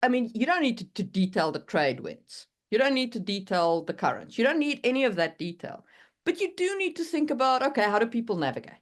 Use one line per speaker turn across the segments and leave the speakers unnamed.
I mean, you don't need to detail the trade winds. You don't need to detail the currents. You don't need any of that detail. But you do need to think about, okay, how do people navigate?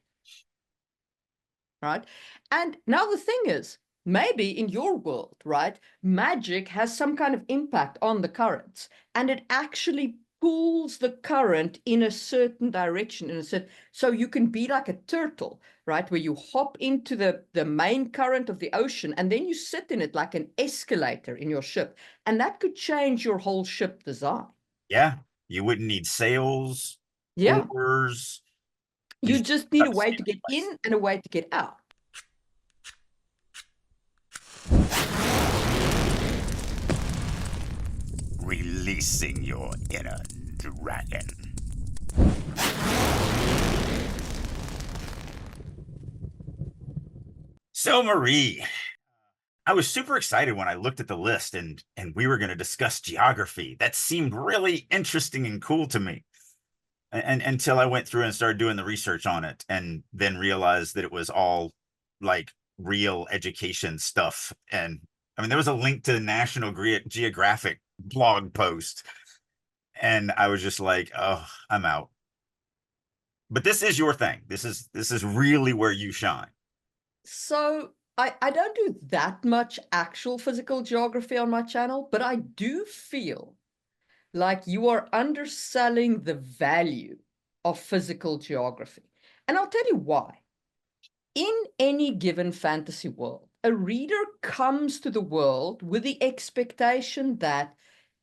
Right? And now the thing is, maybe in your world, right, magic has some kind of impact on the currents, and it actually pulls the current in a certain direction, so you can be like a turtle, right, where you hop into the main current of the ocean, and then you sit in it like an escalator in your ship, and that could change your whole ship design.
Yeah, you wouldn't need sails,
Yeah,
oars. You
you
just
just need
have
a
to
way
stay
to
in
get
place.
in and a way to get out.
Releasing your inner dragon. So, Marie, I was super excited when I looked at the list and we were going to discuss geography. That seemed really interesting and cool to me. And until I went through and started doing the research on it and then realized that it was all like real education stuff. And I mean, there was a link to the National Geographic blog post. And I was just like, oh, I'm out. But this is your thing. This is really where you shine.
So I don't do that much actual physical geography on my channel, but I do feel like you are underselling the value of physical geography. And I'll tell you why. In any given fantasy world, a reader comes to the world with the expectation that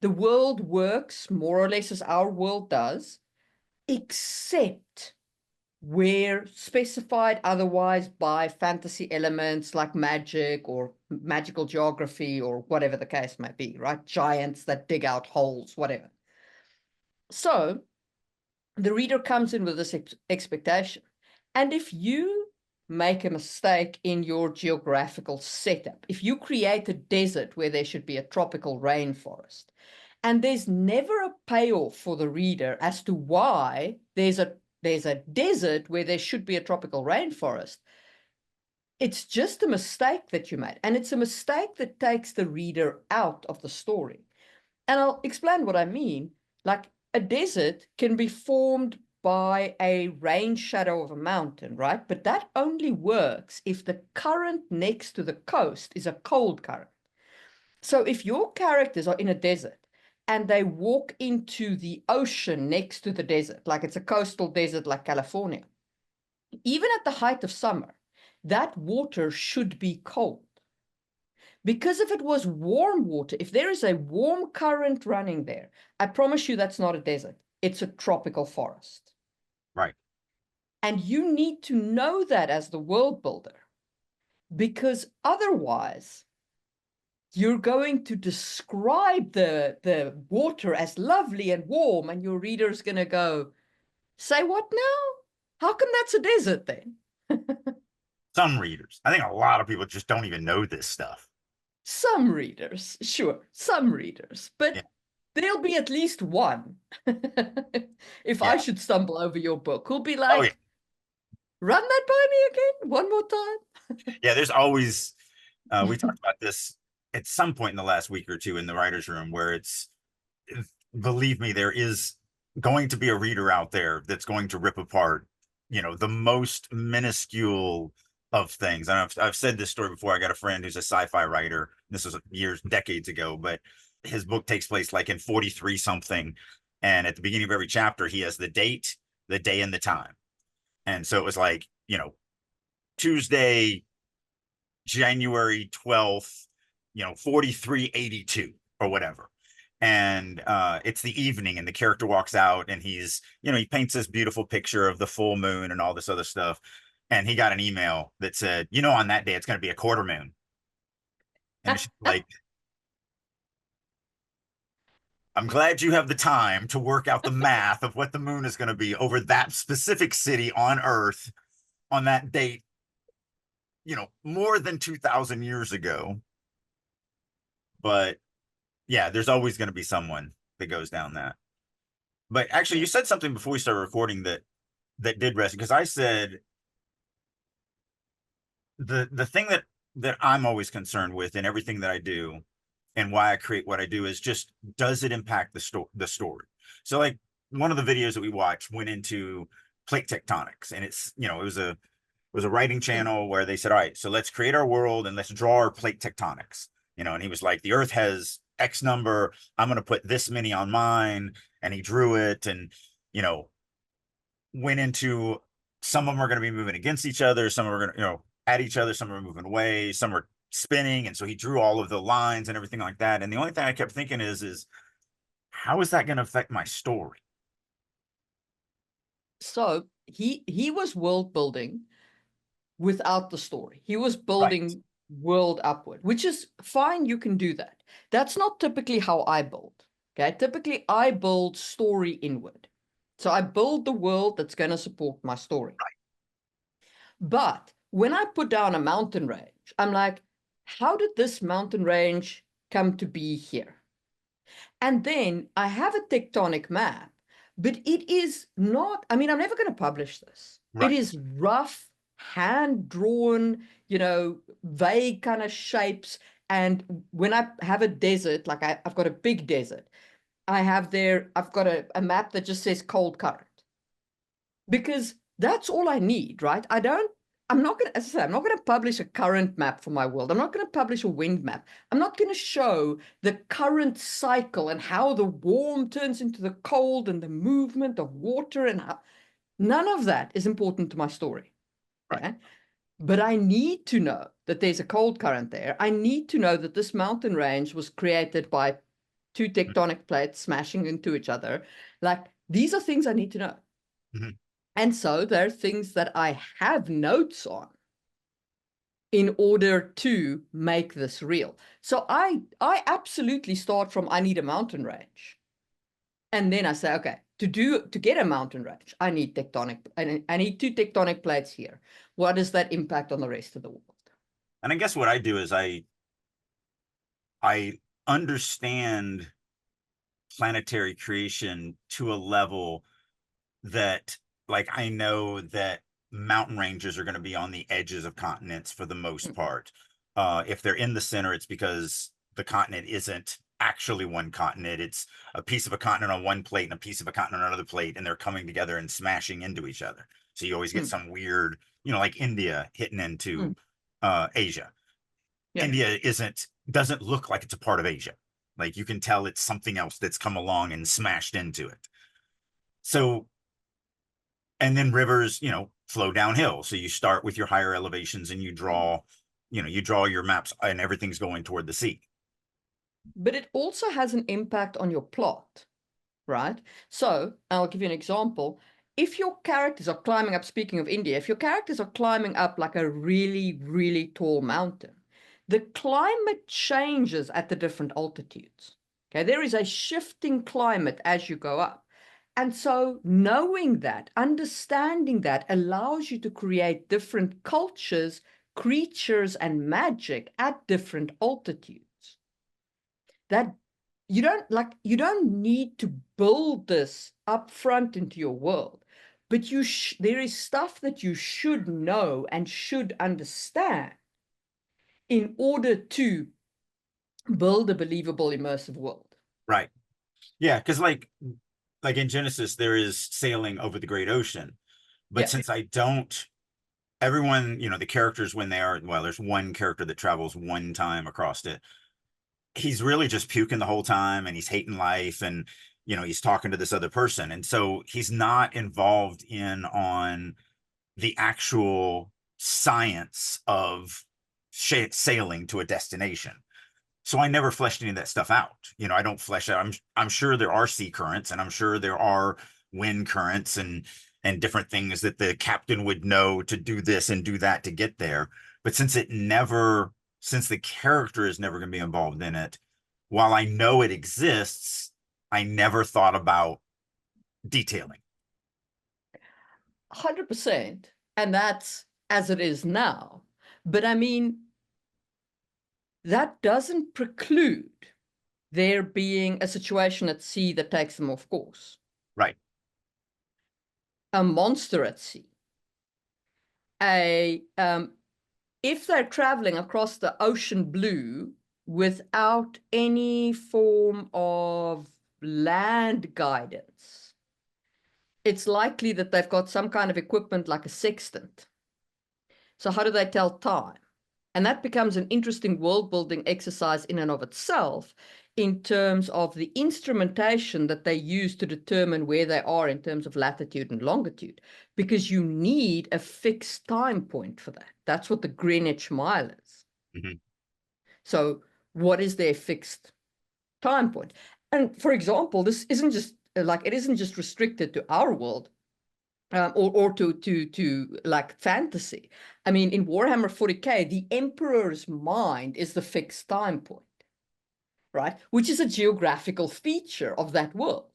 the world works more or less as our world does, except where specified otherwise by fantasy elements like magic or magical geography or whatever the case may be, right? Giants that dig out holes, whatever. So the reader comes in with this expectation. And if you make a mistake in your geographical setup, if you create a desert where there should be a tropical rainforest, and there's never a payoff for the reader as to why there's a desert where there should be a tropical rainforest, it's just a mistake that you made. And it's a mistake that takes the reader out of the story. And I'll explain what I mean. Like a desert can be formed by a rain shadow of a mountain, right? But that only works if the current next to the coast is a cold current. So if your characters are in a desert and they walk into the ocean next to the desert, like it's a coastal desert like California, even at the height of summer, that water should be cold. Because if it was warm water, if there is a warm current running there, I promise you that's not a desert. It's a tropical forest.
Right.
And you need to know that as the world builder, because otherwise you're going to describe the water as lovely and warm, and your reader's going to go, say what now? How come that's a desert then?
Some readers. I think a lot of people just don't even know this stuff.
Some readers, sure, some readers,
Yeah.
but there'll be at least one. If
Yeah.
I should stumble over your book, who'll be
Oh, yeah.
like, run that by me again, one more time.
Yeah. There's always, we talked about this at some point in the last week or two in the writer's room where it's, believe me, there is going to be a reader out there that's going to rip apart, the most minuscule of things. And I've said this story before. I got a friend who's a sci-fi writer. This was years, decades ago, but his book takes place like in 43 something. And at the beginning of every chapter, he has the date, the day, and the time. And so it was like, Tuesday, January 12th, 4382 or whatever. And it's the evening and the character walks out and he paints this beautiful picture of the full moon and all this other stuff. And he got an email that said, on that day it's going to be a quarter moon. And it's like, I'm glad you have the time to work out the math of what the moon is going to be over that specific city on Earth on that date, more than 2,000 years ago. But yeah, there's always going to be someone that goes down that. But actually, you said something before we started recording that did resonate because I said the thing that I'm always concerned with in everything that I do and why I create what I do is just, does it impact the story? So like one of the videos that we watched went into plate tectonics, and it's, it was a writing channel where they said, all right, so let's create our world and let's draw our plate tectonics. And he was like, the earth has X number, I'm going to put this many on mine. And he drew it, and, went into, some of them are going to be moving against each other. Some are going to, at each other. Some are moving away. Some are spinning. And so he drew all of the lines and everything like that. And the only thing I kept thinking is how is that going to affect my story?
So he was world building without the story. He was
Right.
building world upward, which is fine. You can do that. That's not typically how I build. Okay. Typically, I build story inward. So I build the world that's going to support my story. But when I put down a mountain range, I'm like, how did this mountain range come to be here? And then I have a tectonic map, but it is not, I mean, I'm never going to publish this. It
Right.
is rough, hand drawn, vague kind of shapes. And when I have a desert, like I've got a big desert, I've got a map that just says cold current, because that's all I need, right? I'm not going to, as I say, I'm not going to publish a current map for my world. I'm not going to publish a wind map. I'm not going to show the current cycle and how the warm turns into the cold and the movement of water and how, none of that is important to my story.
Right.
Okay. But I need to know that there's a cold current there. I need to know that this mountain range was created by two tectonic plates smashing into each other. Like, these are things I need to know.
Mm-hmm.
And so there are things that I have notes on in order to make this real. So I absolutely start from, I need a mountain range. And then I say, okay, to get a mountain range, I need I need two tectonic plates here. What does that impact on the rest of the world?
And I guess what I do is I understand planetary creation to a level that, like, I know that mountain ranges are going to be on the edges of continents for the most part. If they're in the center, it's because the continent isn't actually one continent. It's a piece of a continent on one plate and a piece of a continent on another plate, and they're coming together and smashing into each other. So you always get some weird, like India hitting into Asia.
Yeah.
India doesn't look like it's a part of Asia. Like, you can tell it's something else that's come along and smashed into it. So, and then rivers, flow downhill. So you start with your higher elevations and you draw your maps, and everything's going toward the sea.
But it also has an impact on your plot, right? So I'll give you an example. If your characters are climbing up, speaking of India, if your characters are climbing up like a really, really tall mountain, the climate changes at the different altitudes. Okay, there is a shifting climate as you go up. And so knowing that, understanding that allows you to create different cultures, creatures, and magic at different altitudes. That you don't need to build this up front into your world, but there is stuff that you should know and should understand in order to build a believable, immersive world.
Right. Yeah, because like in Genesis, there is sailing over the great ocean. But
Yeah.
since I don't, everyone, the characters, when they are, well, there's one character that travels one time across it. He's really just puking the whole time, and he's hating life, and he's talking to this other person, and so he's not involved in on the actual science of sailing to a destination. So I never fleshed any of that stuff out. I don't flesh out. I'm sure there are sea currents, and I'm sure there are wind currents and different things that the captain would know to do this and do that to get there. But since the character is never going to be involved in it, while I know it exists, I never thought about detailing.
100%. And that's as it is now. But I mean, that doesn't preclude there being a situation at sea that takes them off course.
Right.
A monster at sea. If they're traveling across the ocean blue without any form of land guidance, it's likely that they've got some kind of equipment like a sextant. So how do they tell time? And that becomes an interesting world building exercise in and of itself, in terms of the instrumentation that they use to determine where they are in terms of latitude and longitude, because you need a fixed time point for that. That's what the Greenwich mile is.
Mm-hmm.
So what is their fixed time point? And for example, this isn't just like, it isn't just restricted to our world. Or to like fantasy. I mean, in Warhammer 40K, the Emperor's mind is the fixed time point, right? Which is a geographical feature of that world.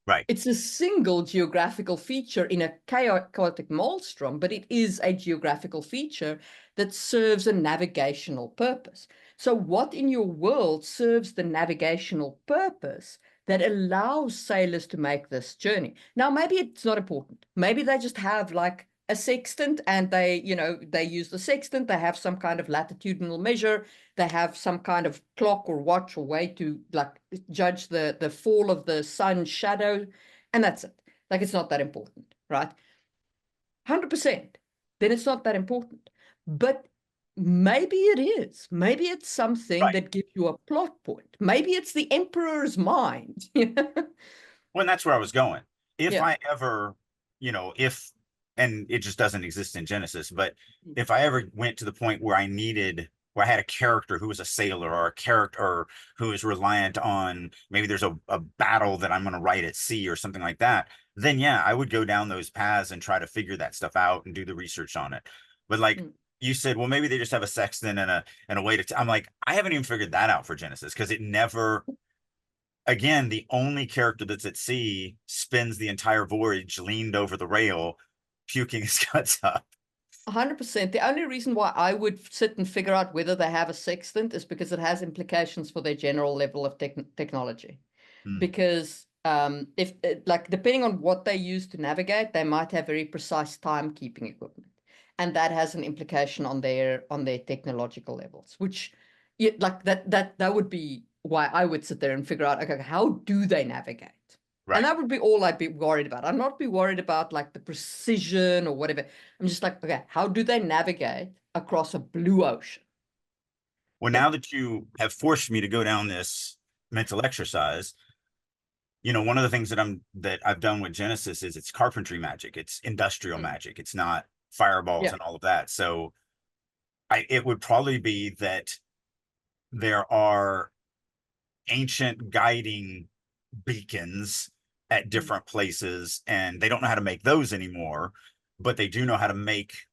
Right.
It's a single geographical feature in a chaotic maelstrom, but it is a geographical feature that serves a navigational purpose. So what in your world serves the navigational purpose that allows sailors to make this journey? Now, maybe it's not important. Maybe they just have like a sextant, and they use the sextant. They have some kind of latitudinal measure. They have some kind of clock or watch or way to like judge the fall of the sun's shadow, and that's it. Like, it's not that important, right? 100%. Then it's not that important. But maybe it is. Maybe it's something
Right.
that gives you a plot point. Maybe it's the Emperor's mind.
Well, that's where I was going. If
Yeah.
I ever, if, and it just doesn't exist in Genesis, but if I ever went to the point where where I had a character who was a sailor, or a character who is reliant on, maybe there's a battle that I'm going to write at sea or something like that, then yeah, I would go down those paths and try to figure that stuff out and do the research on it. But like you said, well, maybe they just have a sextant and a way to, I'm like, I haven't even figured that out for Genesis, because it never, again, the only character that's at sea spends the entire voyage leaned over the rail, puking his guts up.
100%. The only reason why I would sit and figure out whether they have a sextant is because it has implications for their general level of technology.
Hmm.
Because if like, depending on what they use to navigate, they might have very precise timekeeping equipment, and that has an implication on their technological levels. Which, yeah, like that would be why I would sit there and figure out, okay, how do they navigate? And
Right.
that would be all I'd be worried about. I'd not be worried about like the precision or whatever. I'm just like, okay, how do they navigate across a blue ocean?
Well,
Yeah.
now that you have forced me to go down this mental exercise, one of the things that I've done with Genesis is it's carpentry magic, it's industrial
Mm.
magic, it's not fireballs
Yeah.
and all of that. So it would probably be that there are ancient guiding beacons at
Mm.
different places, and they don't know how to make those anymore, but they do know how to make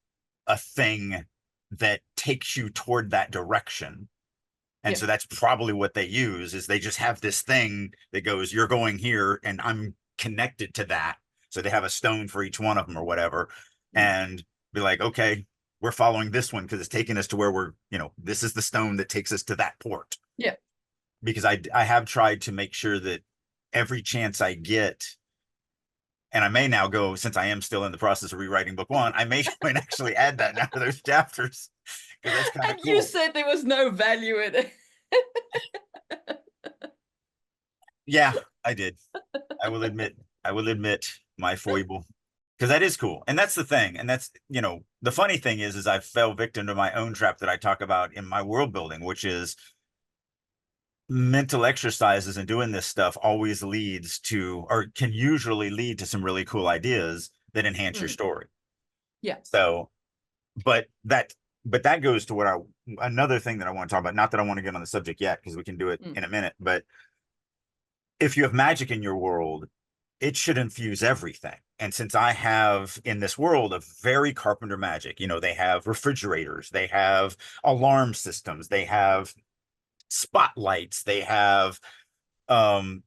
a thing that takes you toward that direction. And
Yeah.
so that's probably what they use, is they just have this thing that goes, you're going here and I'm connected to that. So they have a stone for each one of them or whatever,
Mm.
and be like, okay, we're following this one because it's taking us to where this is the stone that takes us to that port.
Yeah.
Because I have tried to make sure that every chance I get, and I may now go, since I am still in the process of rewriting book one, I may go and actually add that now to those chapters, because that's kind of
And you
cool.
said there was no value in it.
Yeah, I did. I will admit my foible, because that is cool. And that's the thing. And that's, the funny thing is I fell victim to my own trap that I talk about in my world building, which is mental exercises and doing this stuff always leads to, or can usually lead to, some really cool ideas that enhance your
Mm.
story.
Yeah.
So, but that goes to what another thing that I want to talk about. Not that I want to get on the subject yet, because we can do it
Mm.
in a minute, but if you have magic in your world, it should infuse everything. And since I have in this world a very carpenter magic, they have refrigerators, they have alarm systems, they have spotlights, they have um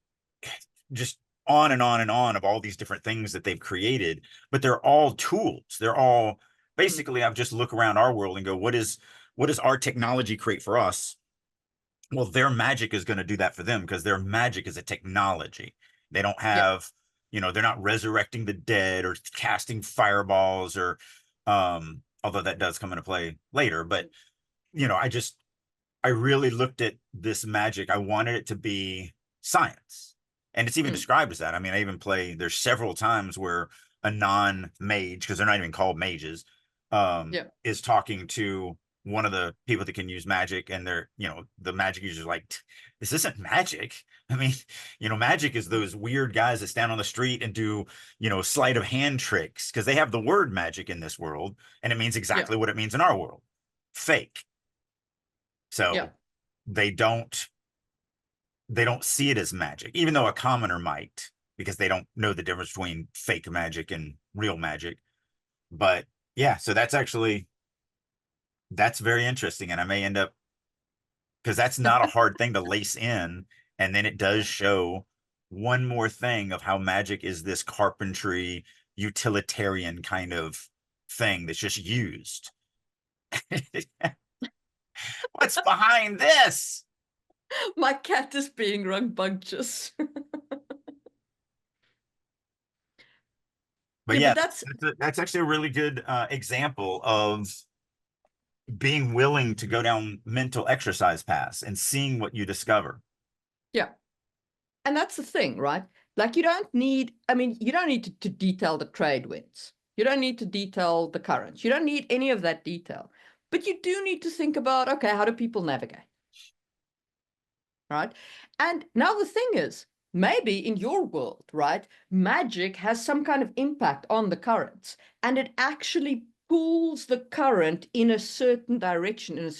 just on and on and on of all these different things that they've created, but they're all tools. They're all
Mm.
basically, I've just look around our world and go, what does our technology create for us? Well, their magic is going to do that for them, because their magic is a technology. They don't
Yeah.
have, they're not resurrecting the dead or casting fireballs, or although that does come into play later. But, I I really looked at this magic. I wanted it to be science. And it's even described as that. I mean, I even there's several times where a non-mage, because they're not even called mages,
Yeah.
is talking to one of the people that can use magic, and they're, the magic user's like, this isn't magic. I mean, magic is those weird guys that stand on the street and do, sleight of hand tricks, because they have the word magic in this world, and it means
Yeah.
exactly what it means in our world. Fake.
Yeah.
So they don't see it as magic, even though a commoner might, because they don't know the difference between fake magic and real magic. But yeah, so that's very interesting. And I may end up, because that's not a hard thing to lace in. And then it does show one more thing of how magic is this carpentry, utilitarian kind of thing that's just used. What's behind this?
My cat is being rambunctious.
But
Yeah,
yeah,
but that's
that's actually a really good example of being willing to go down mental exercise paths and seeing what you discover.
yeah. And that's the thing, right? Like you don't need, I mean, you don't need to detail the trade winds. You don't need to detail the currents. You don't need any of that detail. But you do need to think about, okay, how do people navigate? Right? And now the thing is, maybe in your world, right, magic has some kind of impact on the currents, and it actually pulls the current in a certain direction,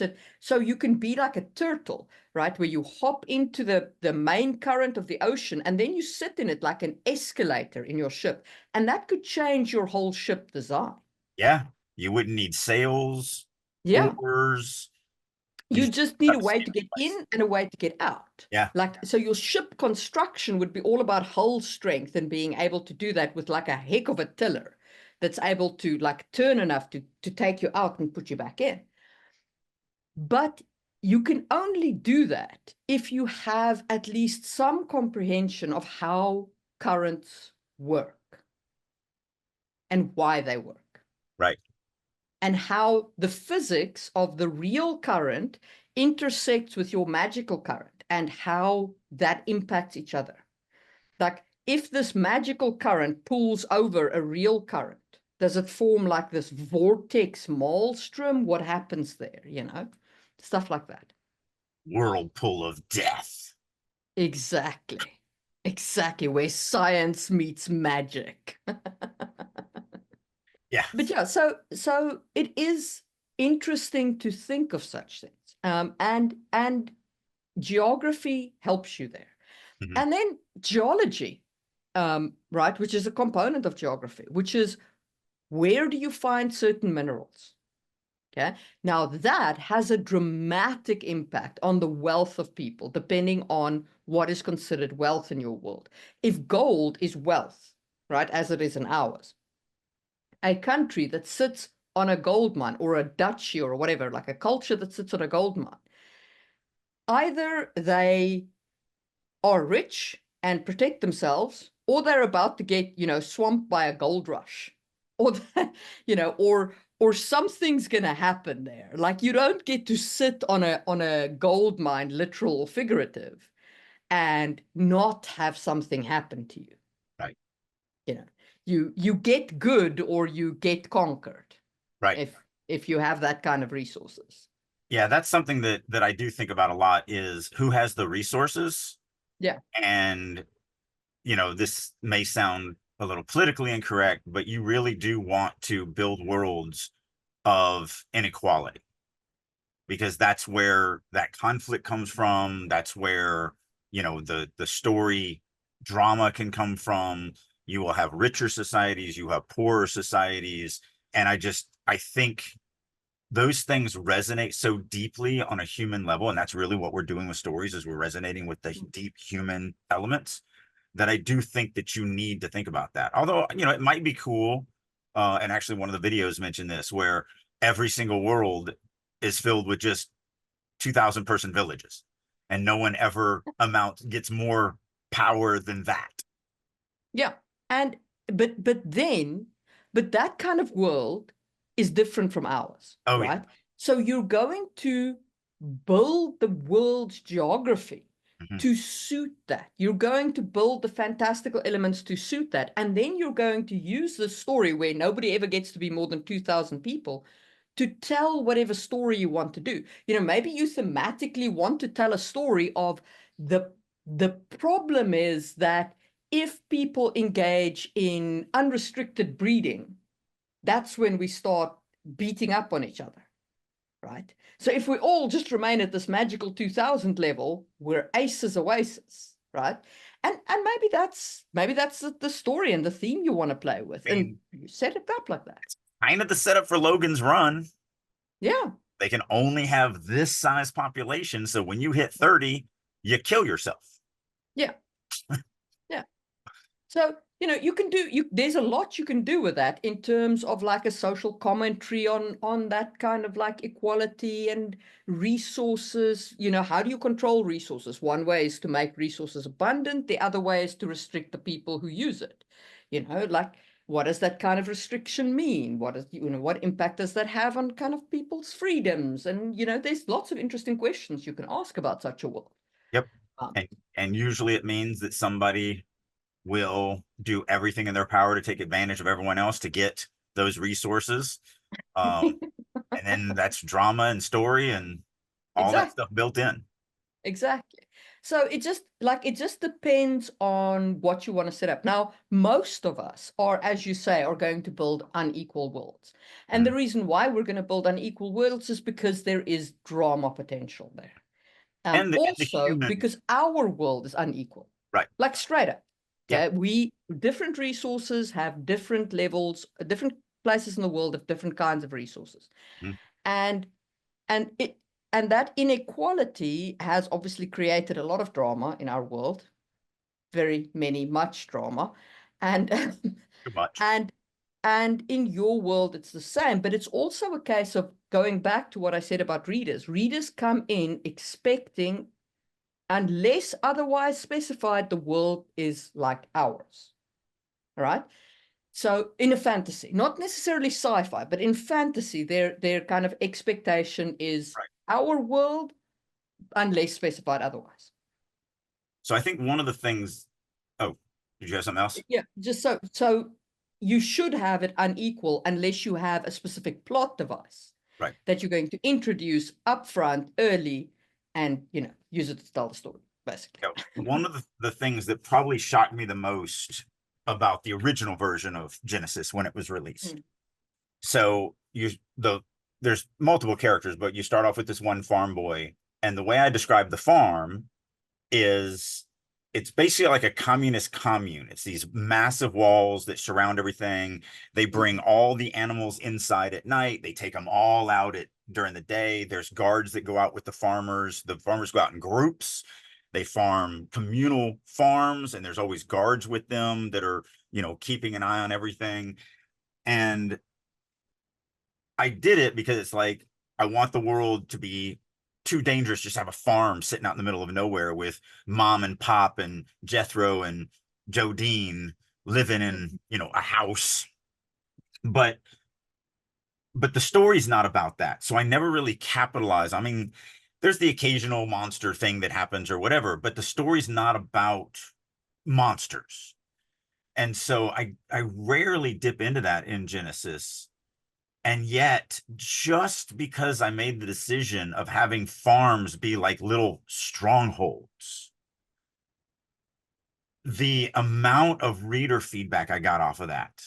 so you can be like a turtle, right, where you hop into the main current of the ocean, and then you sit in it like an escalator in your ship, and that could change your whole ship design.
Yeah, you wouldn't need sails,
Yeah.
oars. You
You
just
just need
gotta
a way
stay
to
in
get
place.
in and a way to get out.
Yeah,
Like, so your ship construction would be all about hull strength and being able to do that with like a heck of a tiller that's able to like turn enough to take you out and put you back in. But you can only do that if you have at least some comprehension of how currents work and why they work,
right,
and how the physics of the real current intersects with your magical current and how that impacts each other. Like if this magical current pulls over a real current, does it form like this vortex maelstrom? What happens there, Stuff like that.
whirlpool of death.
Exactly. Exactly, where science meets magic.
Yeah.
But yeah, so it is interesting to think of such things. And geography helps you there.
Mhm.
And then geology, right, which is a component of geography, which is where do you find certain minerals? Okay. Now that has a dramatic impact on the wealth of people, depending on what is considered wealth in your world. If gold is wealth, right, as it is in ours, a country that sits on a gold mine or a duchy or whatever, like a culture that sits on a gold mine, either they are rich and protect themselves, or they're about to get, swamped by a gold rush, or, or something's going to happen there. Like you don't get to sit on a gold mine, literal or figurative, and not have something happen to you.
Right,
You get good or you get conquered
right.
if you have that kind of resources.
Yeah, that's something that I do think about a lot, is who has the resources.
Yeah.
And this may sound a little politically incorrect, but you really do want to build worlds of inequality, because that's where that conflict comes from. That's where, the story drama can come from. You will have richer societies, you have poorer societies. And I think those things resonate so deeply on a human level. And that's really what we're doing with stories, is we're resonating with the deep human elements, that I do think that you need to think about that. Although, it might be cool. And actually one of the videos mentioned this, where every single world is filled with just 2,000 person villages, and no one ever gets more power than that.
Yeah. And but that kind of world is different from ours,
Oh yeah.
right? So you're going to build the world's geography
Mhm.
to suit that. You're going to build the fantastical elements to suit that. And then you're going to use the story where nobody ever gets to be more than 2,000 people to tell whatever story you want to do. Maybe you thematically want to tell a story of the problem is that if people engage in unrestricted breeding, that's when we start beating up on each other, right? So if we all just remain at this magical 2000 level, we're aces oasis, right? And maybe that's the story and the theme you want to play with,
I
and
mean,
you set it up like that.
kind of the setup for Logan's Run.
Yeah,
They can only have this size population. So when you hit 30, you kill yourself.
yeah, yeah. So, you can there's a lot you can do with that in terms of like a social commentary on that kind of like equality and resources. How do you control resources? One way is to make resources abundant, the other way is to restrict the people who use it. Like, what does that kind of restriction mean? What impact does that have on kind of people's freedoms? And there's lots of interesting questions you can ask about such a world.
Yep.
Um,
And usually it means that somebody will do everything in their power to take advantage of everyone else to get those resources. And then that's drama and story and all that
exactly.
stuff built in.
Exactly. So it just depends on what you want to set up. Now, most of us are, as you say, are going to build unequal worlds. And the
Mhm.
reason why we're going to build unequal worlds is because there is drama potential there.
And the
Also
human,
because our world is unequal.
right.
Like straight up.
Yeah.
Okay. We different resources have different levels, different places in the world have different kinds of resources.
Mhm.
And and it and that inequality has obviously created a lot of drama in our world, much drama. And
Too much.
and and in your world it's the same, but it's also a case of going back to what I said about readers. Readers come in expecting, unless otherwise specified, the world is like ours. All right. So in a fantasy, not necessarily sci-fi, but in fantasy, their kind of expectation is
Right.
our world unless specified otherwise.
So I think one of the things, oh, did you have something else?
Yeah, just so you should have it unequal unless you have a specific plot device
Right.
that you're going to introduce upfront early and use it to tell the story, basically.
You one of the things that probably shocked me the most about the original version of Genesis when it was released.
Mm.
So there's multiple characters, but you start off with this one farm boy, and the way I describe the farm is it's basically like a communist commune. It's these massive walls that surround everything. They bring all the animals inside at night. They take them all out during the day. There's guards that go out with the farmers. The farmers go out in groups. They farm communal farms, and there's always guards with them that are, keeping an eye on everything. And I did it because it's like I want the world to be too dangerous just to have a farm sitting out in the middle of nowhere with mom and pop and Jethro and Jodine living in, a house. But the story's not about that. So I never really capitalize. I mean, there's the occasional monster thing that happens or whatever, but the story's not about monsters. And so I rarely dip into that in Genesis. And yet, just because I made the decision of having farms be like little strongholds, the amount of reader feedback I got off of that,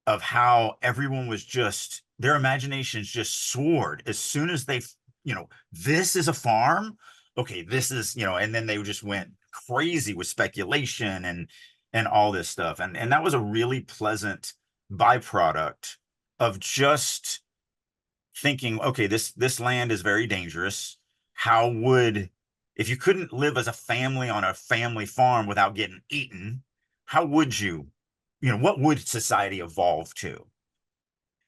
of how everyone was just, their imaginations just soared as soon as this is a farm. Okay, this is, and then they just went crazy with speculation and all this stuff. And that was a really pleasant byproduct of just thinking, okay, this land is very dangerous. How would, if you couldn't live as a family on a family farm without getting eaten, how would you, what would society evolve to?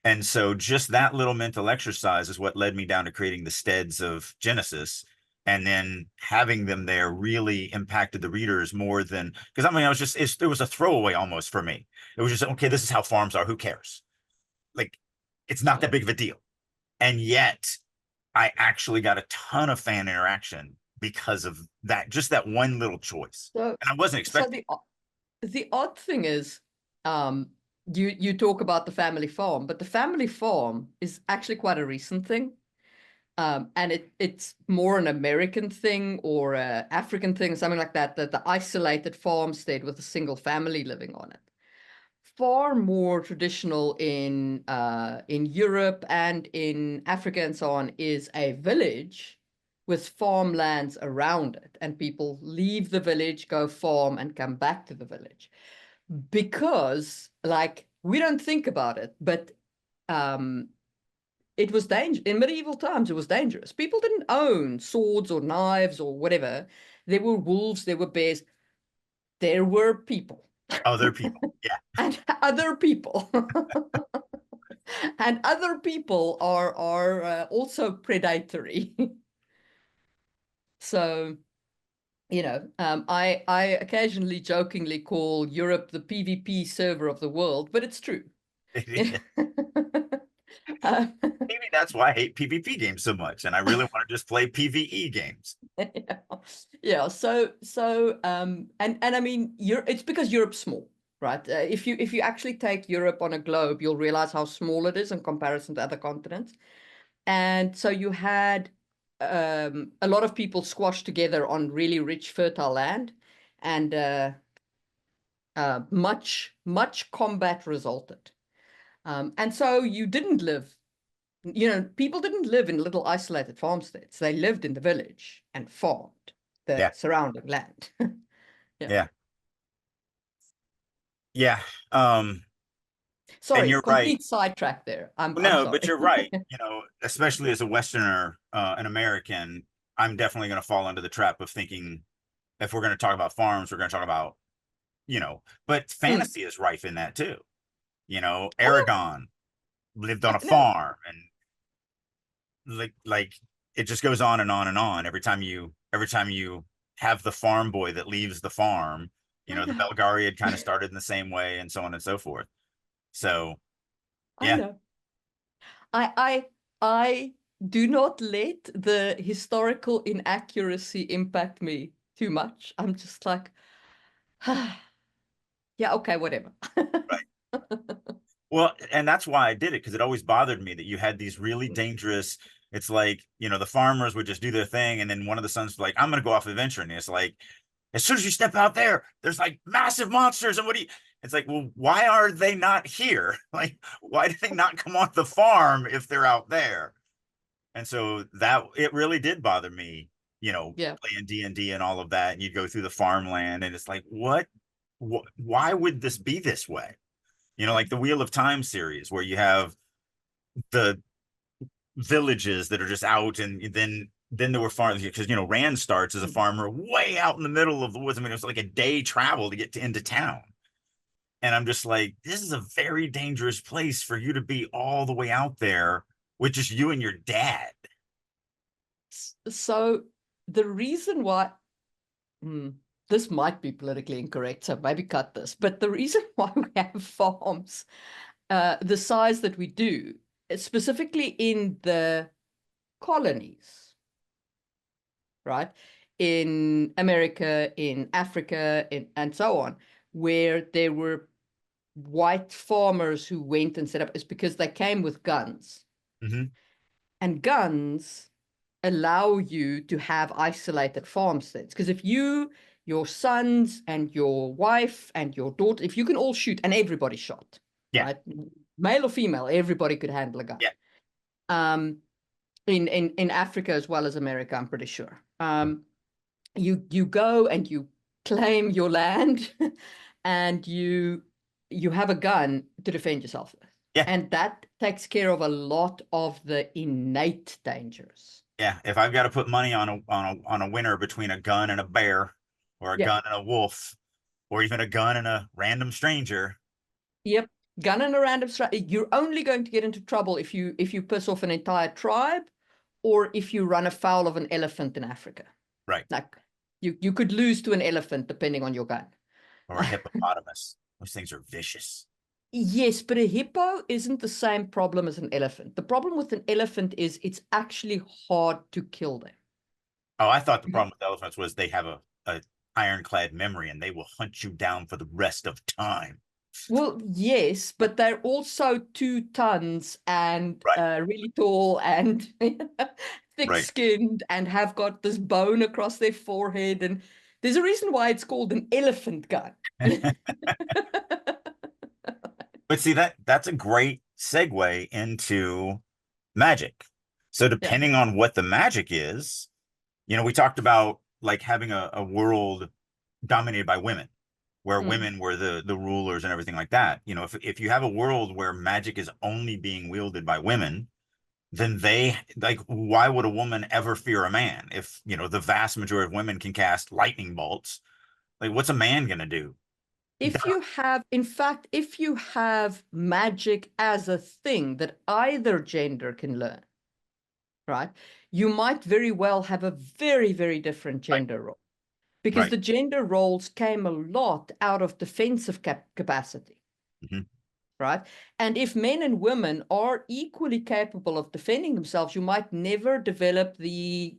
And so just that little mental exercise is what led me down to creating the steads of Genesis. And then having them there really impacted the readers more than, because I mean, it was a throwaway almost for me. It was just, okay, this is how farms are. Who cares? Like, it's not that
Yeah.
big of a deal. And yet I actually got a ton of fan interaction because of that, just that one little choice.
So,
And I wasn't
so
expecting.
the odd thing is, you talk about the family farm, but the family farm is actually quite a recent thing. And it's more an American thing or a African thing, something like that, that the isolated farmstead with a single family living on it. Far more traditional in Europe and in Africa and so on is a village with farmlands around it, and people leave the village, go farm, and come back to the village. Because, like, we don't think about it, but it was dangerous. In medieval times, it was dangerous. People didn't own swords or knives or whatever. There were wolves, there were bears, there were people.
Other people. Yeah.
And other people. And other people are also predatory. So, I occasionally jokingly call Europe the PvP server of the world, but it's true. Uh,
Maybe that's why I hate PvP games so much, and I really want to just play PvE games.
yeah. And I mean, it's because Europe's small, right? If you actually take Europe on a globe, you'll realize how small it is in comparison to other continents. And so you had a lot of people squashed together on really rich, fertile land, and much combat resulted. And so people didn't live in little isolated farmsteads. They lived in the village and farmed the
Yeah.
surrounding land. Yeah.
Yeah. Yeah. And
Sorry,
you're right.
complete sidetrack there. I'm
No, but
sorry.
you're right. Especially as a Westerner, an American, I'm definitely going to fall into the trap of thinking if we're going to talk about farms, we're going to talk about, but
Mm.
fantasy is rife in that too.
Oh,
Aragon lived on a
no,
farm, and like it just goes on and on and on. Every time you have the farm boy that leaves the farm,
I
the
know,
Belgariad kind of started in the same way, and so on and so forth. So
I
yeah.
know. I I do not let the historical inaccuracy impact me too much. I'm just like, yeah, okay, whatever.
Well, and that's why I did it, because it always bothered me that you had these really dangerous. It's like, the farmers would just do their thing, and then one of the sons was like, I'm gonna go off adventuring. And it's like, as soon as you step out there, there's like massive monsters, and what do you it's like, well, why are they not here? Like, why do they not come on the farm if they're out there? And so that it really did bother me,
Yeah.
playing D&D and all of that, and you'd go through the farmland, and it's like, why would this be this way? Like the Wheel of Time series, where you have the villages that are just out, and then there were farms, because Rand starts as a
Mm.
farmer way out in the middle of the woods. I mean, it was like a day travel to get into town. And I'm just like, this is a very dangerous place for you to be all the way out there with just you and your dad.
So the reason why this might be politically incorrect, so maybe cut this, but the reason why we have farms the size that we do, specifically in the colonies, right? In America, in Africa, and so on, where there were white farmers who went and set up, is because they came with guns.
Mm-hmm.
And guns allow you to have isolated farmsteads. Because if your sons and your wife and your daughter, if you can all shoot, and everybody shot,
Yeah.
right? Male or female, everybody could handle a gun.
Yeah.
Um, in Africa as well as America, I'm pretty sure. You go and you claim your land, and you have a gun to defend yourself with,
Yeah.
and that takes care of a lot of the innate dangers.
Yeah. If I've got to put money on a winner between a gun and a bear, or a
Yeah.
gun and a wolf, or even a gun and a random stranger.
Yep. Gun and a random strike. You're only going to get into trouble if you piss off an entire tribe, or if you run afoul of an elephant in Africa.
Right.
Like you could lose to an elephant depending on your gun.
Or a hippopotamus. Those things are vicious.
Yes, but a hippo isn't the same problem as an elephant. The problem with an elephant is it's actually hard to kill them.
Oh, I thought the problem with elephants was they have a ironclad memory and they will hunt you down for the rest of time.
Well, yes, but they're also 2 tons and
Right,
really tall and
right.
thick-skinned and have got this bone across their forehead. And there's a reason why it's called an elephant gun.
But see, that's a great segue into magic. So
Yeah.
depending on what the magic is, we talked about like having a world dominated by women, where
Mm.
women were the rulers and everything like that. If you have a world where magic is only being wielded by women, then they like why would a woman ever fear a man if the vast majority of women can cast lightning bolts? Like what's a man gonna do?
If you have, in fact, if you have magic as a thing that either gender can learn, right, you might very well have a very, very different
Right,
gender role because
right.
the gender roles came a lot out of defensive capacity,
Hmm.
right? And if men and women are equally capable of defending themselves, you might never develop the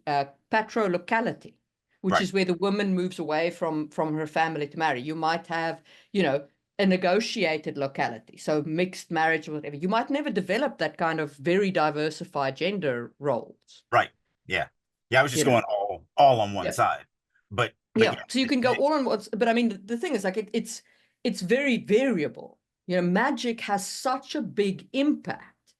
patrolocality, which
Right,
is where the woman moves away from her family to marry. You might have, you know, a negotiated locality, so mixed marriage or whatever. You might never develop that kind of very diversified gender roles,
right. Yeah, yeah. I was just
you know.
going all on one
Yeah.
side, but
Yeah,
yeah,
so you can go all on once, but I mean, the thing is, like, it's very variable. You know, magic has such a big impact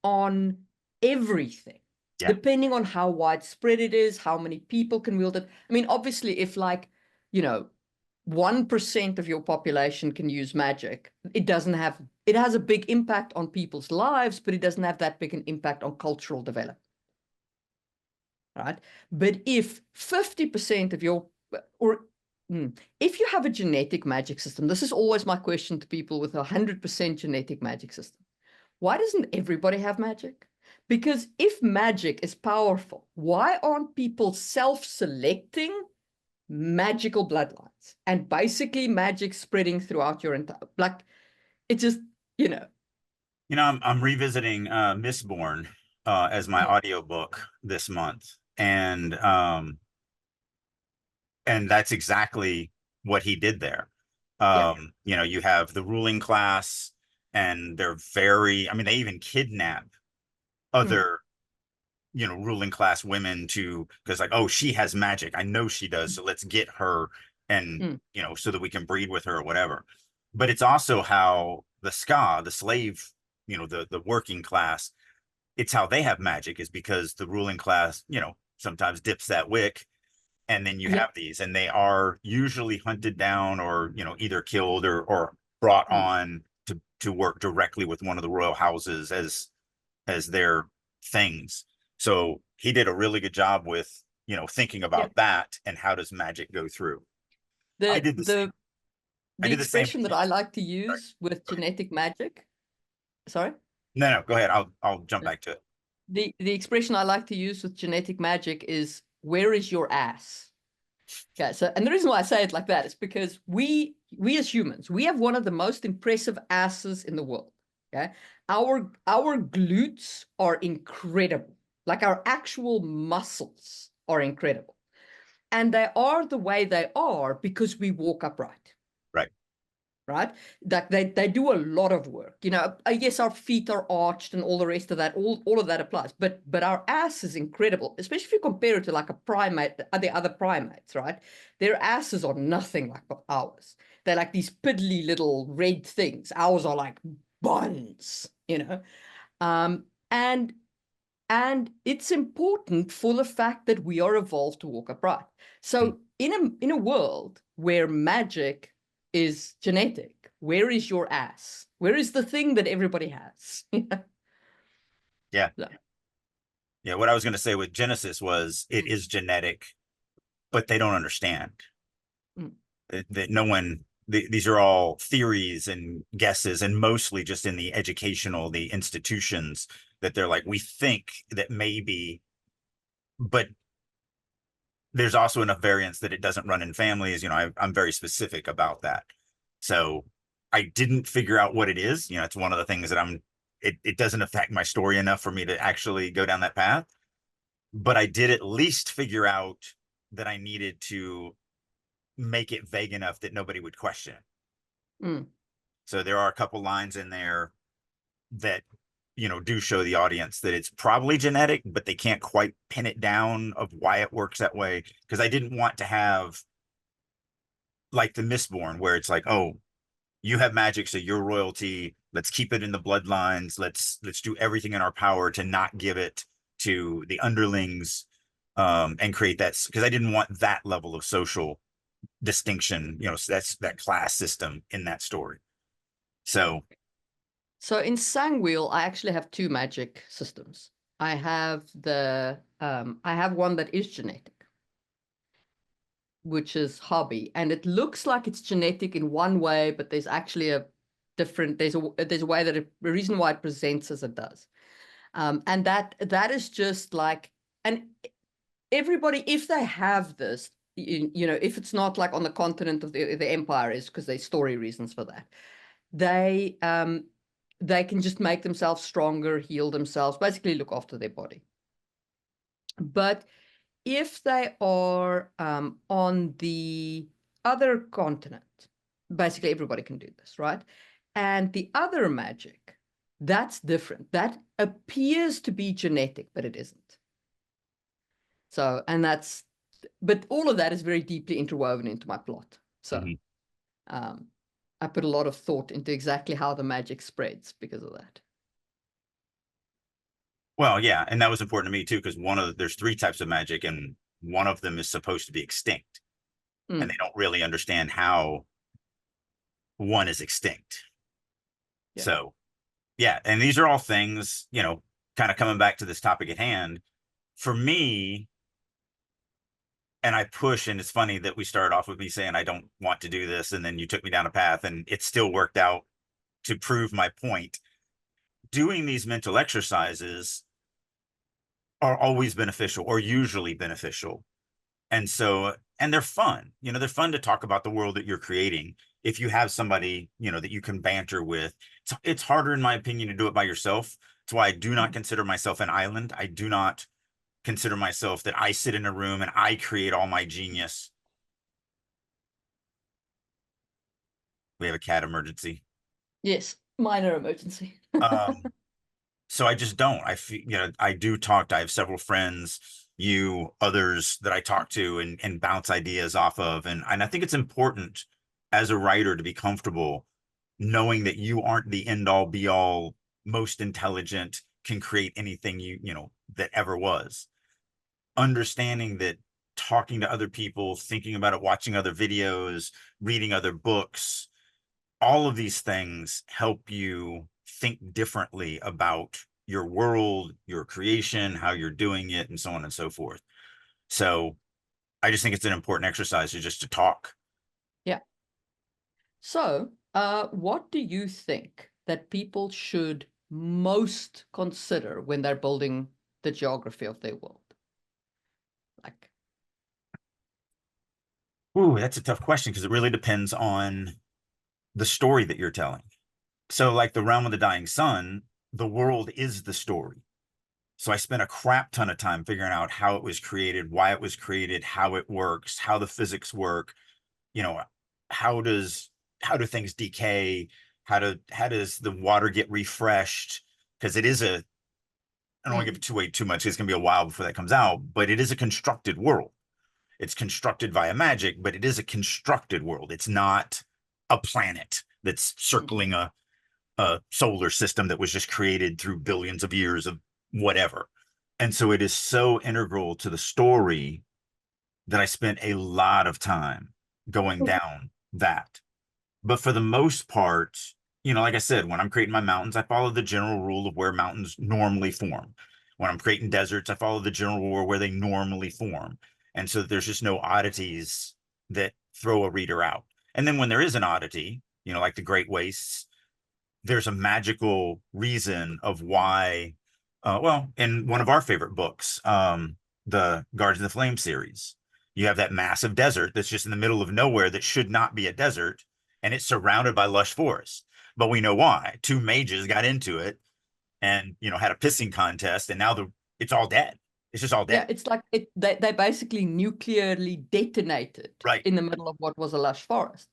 on everything,
yeah,
depending on how widespread it is, how many people can wield it. I mean, obviously, if like, you know, 1% of your population can use magic, it has a big impact on people's lives, but it doesn't have that big an impact on cultural development, right? But if 50% of your, or if you have a genetic magic system, this is always my question to people with 100% genetic magic system. Why doesn't everybody have magic? Because if magic is powerful, why aren't people self-selecting magical bloodlines and basically magic spreading throughout your entire, like, it just, you know.
I'm revisiting Mistborn as my
Mm.
audiobook this month, and that's exactly what he did there.
Yeah.
You have the ruling class, and they're very, I mean, they even kidnap
Mm.
other, ruling class women to, because like, oh, she has magic. I know she does. So let's get her and,
Mm.
so that we can breed with her or whatever. But it's also how the slave, the working class, it's how they have magic is because the ruling class, sometimes dips that wick, and then you
Yeah.
have these, and they are usually hunted down or either killed or brought
Mm.
on to work directly with one of the royal houses as their things. So he did a really good job with thinking
Yeah.
about that and how does magic go through. I
The
did the same.
the
I
the
did the same.
expression that I like to use with genetic magic, sorry?
No, go ahead. I'll jump back to it.
The expression I like to use with genetic magic is where is your ass? Okay, so and the reason why I say it like that is because we as humans, we have one of the most impressive asses in the world. Okay. Our glutes are incredible. Like our actual muscles are incredible. And they are the way they are because we walk upright.
Right.
Right? That they do a lot of work. You know, yes, our feet are arched and all the rest of that, all of that applies. But our ass is incredible, especially if you compare it to like a primate, the other primates, right? Their asses are nothing like ours. They're like these piddly little red things. Ours are like buns, you know. And it's important for the fact that we are evolved to walk upright.
Mm.
So in a world where magic is genetic, where is your ass? Where is the thing that everybody has?
Yeah.
So,
Yeah. What I was going to say with Genesis was it is genetic, but they don't understand
mm,
that no one, these are all theories and guesses, and mostly just in the educational, the institutions that they're like, we think that maybe, but there's also enough variance that it doesn't run in families. I'm very specific about that. So I didn't figure out what it is. You know, it's one of the things that it doesn't affect my story enough for me to actually go down that path. But I did at least figure out that I needed to make it vague enough that nobody would question it.
Mm.
So there are a couple lines in there that, you know, do show the audience that it's probably genetic, but they can't quite pin it down of why it works that way. Because I didn't want to have like the Mistborn, where it's like, oh, you have magic, so you're royalty. Let's keep it in the bloodlines. Let's do everything in our power to not give it to the underlings, and create that, because I didn't want that level of social distinction. You know, so that's that class system in that story. So
in Sangwheel, I actually have two magic systems. I have one that is genetic, which is hobby, and it looks like it's genetic in one way, but there's actually a way that a reason why it presents as it does. And that is just like, and everybody, if they have this, you know, if it's not like on the continent of the empire, is because there's story reasons for that. They can just make themselves stronger, heal themselves, basically look after their body. But if they are on the other continent, basically everybody can do this, right? And the other magic, that's different. That appears to be genetic, but it isn't. So, but all of that is very deeply interwoven into my plot. So, I put a lot of thought into exactly how the magic spreads because of that.
well, yeah, and that was important to me too, because there's three types of magic, and one of them is supposed to be extinct, and they don't really understand how one is extinct. Yeah. So, yeah, and these are all things, you know, kind of coming back to this topic at hand. For me, and I push, and it's funny that we started off with me saying I don't want to do this, and then you took me down a path, and it still worked out to prove my point. Doing these mental exercises are always beneficial, or usually beneficial. And so, and they're fun, you know, they're fun to talk about the world that you're creating. If you have somebody, you know, that you can banter with, it's harder, in my opinion, to do it by yourself. That's why I do not consider myself an island. I do not consider myself that I sit in a room and I create all my genius. We have a cat emergency.
Yes, minor emergency.
So I just don't. I feel, you know, I do talk to, I have several friends, you, others that I talk to and bounce ideas off of. And I think it's important as a writer to be comfortable knowing that you aren't the end all be all, most intelligent, can create anything you know, that ever was. Understanding that talking to other people, thinking about it, watching other videos, reading other books, all of these things help you think differently about your world, your creation, how you're doing it, and so on and so forth. So I just think it's an important exercise just to talk.
Yeah. So, what do you think that people should most consider when they're building the geography of their world? Like,
ooh, that's a tough question, because it really depends on the story that you're telling. So like the Realm of the Dying Sun, the world is the story. So I spent a crap ton of time figuring out how it was created, why it was created, how it works, how the physics work, you know, how do things decay, how does the water get refreshed, because it is I don't want to give it away too much, it's going to be a while before that comes out, but it is a constructed world. It's constructed via magic, but it is a constructed world. It's not a planet that's circling a solar system that was just created through billions of years of whatever. And so it is so integral to the story that I spent a lot of time going down that. But for the most part, you know, like I said, when I'm creating my mountains, I follow the general rule of where mountains normally form. When I'm creating deserts, I follow the general rule where they normally form. And so there's just no oddities that throw a reader out. And then when there is an oddity, you know, like the Great Wastes, there's a magical reason of why, well, in one of our favorite books, the Guardians of the Flame series, you have that massive desert that's just in the middle of nowhere that should not be a desert. and it's surrounded by lush forests. But we know why. Two mages got into it and, you know, had a pissing contest, and now it's all dead. It's just all
Yeah,
dead.
it's like they basically nuclearly detonated
Right.
in the middle of what was a lush forest.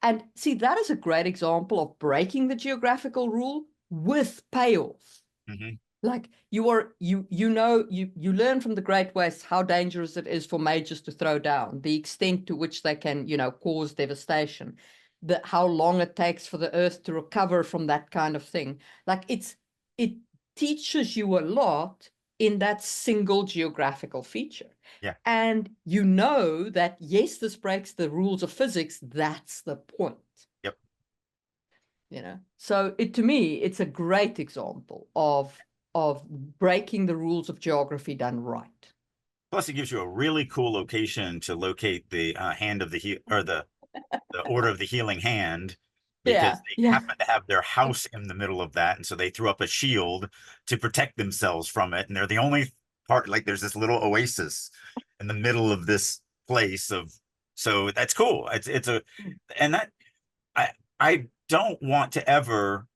And see, that is a great example of breaking the geographical rule with payoff.
Mm-hmm.
Like you learn from the Great West how dangerous it is for mages to throw down, the extent to which they can, cause devastation, how long it takes for the earth to recover from that kind of thing. Like it teaches you a lot in that single geographical feature.
Yeah.
And you know that yes, this breaks the rules of physics. That's the point.
Yep.
So to me, it's a great example of breaking the rules of geography done right.
Plus, it gives you a really cool location to locate the hand of or the Order of the Healing Hand, because
Yeah,
they
yeah.
happen to have their house in the middle of that, and so they threw up a shield to protect themselves from it. And they're the only part, like there's this little oasis in the middle of this place of, so that's cool. It's a, and that I I don't want to ever